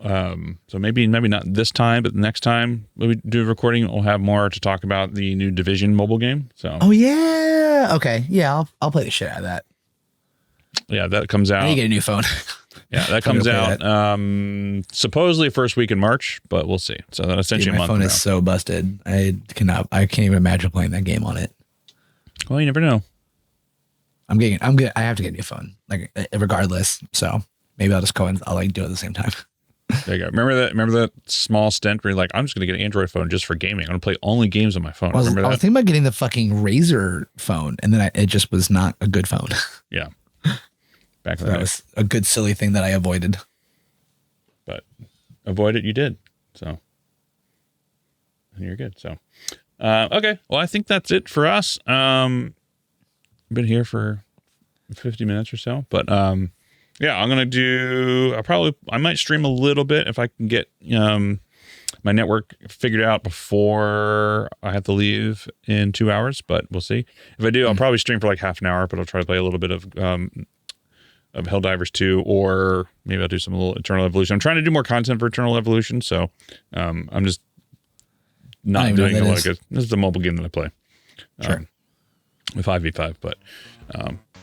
S1: so maybe not this time, but the next time we do a recording, we'll have more to talk about the new Division mobile game. So,
S2: oh yeah, okay, yeah, I'll play the shit out of that.
S1: Yeah, that comes out.
S2: I need to get a new phone.
S1: Yeah, that comes out supposedly first week in March, but we'll see. So that essentially
S2: my phone is so busted. I can't even imagine playing that game on it.
S1: Well, you never know.
S2: I'm good. I have to get a new phone, like regardless. So maybe I'll just go and I'll like do it at the same time.
S1: There you go. Remember that small stint where you're like, I'm just going to get an Android phone just for gaming. I'm going to play only games on my phone.
S2: I was thinking about getting the fucking Razer phone, and then it just was not a good phone.
S1: Yeah. Back
S2: so that was a good silly thing that I avoided.
S1: But avoid it, you did. So you're good. So okay. Well, I think that's it for us. Been here for 50 minutes or so, but yeah, I'm gonna do. I might stream a little bit if I can get my network figured out before I have to leave in 2 hours. But we'll see. If I do, I'll probably stream for like half an hour. But I'll try to play a little bit of Helldivers 2, or maybe I'll do some little Eternal Evolution. I'm trying to do more content for Eternal Evolution, so I'm just not doing a lot of good. This is the mobile game that I play.
S2: Sure.
S1: With 5v5, but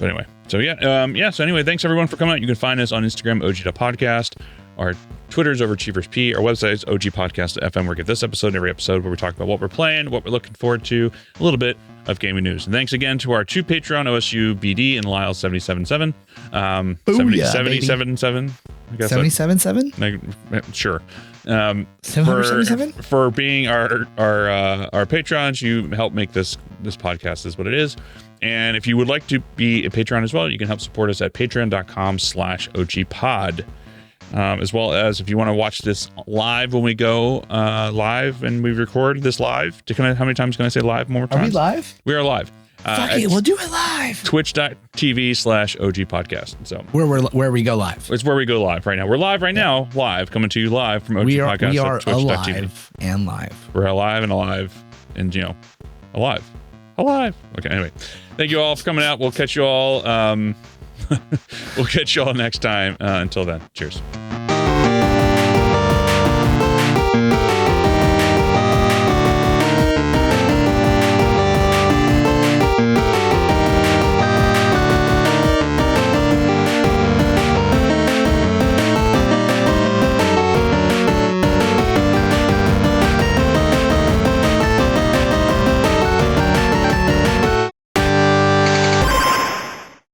S1: anyway, so yeah. So anyway, thanks everyone for coming out. You can find us on Instagram, og.podcast. Our Twitter's OverachieversP. Our website is ogpodcast.fm, where we get this episode and every episode where we talk about what we're playing, what we're looking forward to, a little bit of gaming news. And thanks again to our two Patreon, OSU BD and Lyle 777. 777. I guess
S2: 777?
S1: Sure.
S2: 777?
S1: For being our patrons, you help make this podcast is what it is. And if you would like to be a patron as well, you can help support us at patreon.com/ogpod. As well as if you want to watch this live when we go live and we record this live. How many times can I say live? More times?
S2: Are we live?
S1: We are live.
S2: Fuck it, we'll do it live.
S1: Twitch.tv/OG podcast. So
S2: where we go live.
S1: It's where we go live right now. We're live right now, coming to you live from OG podcast.
S2: We are alive and live.
S1: We're alive and alive. Okay, anyway. Thank you all for coming out. We'll catch you all. We'll catch you all next time. Until then, cheers.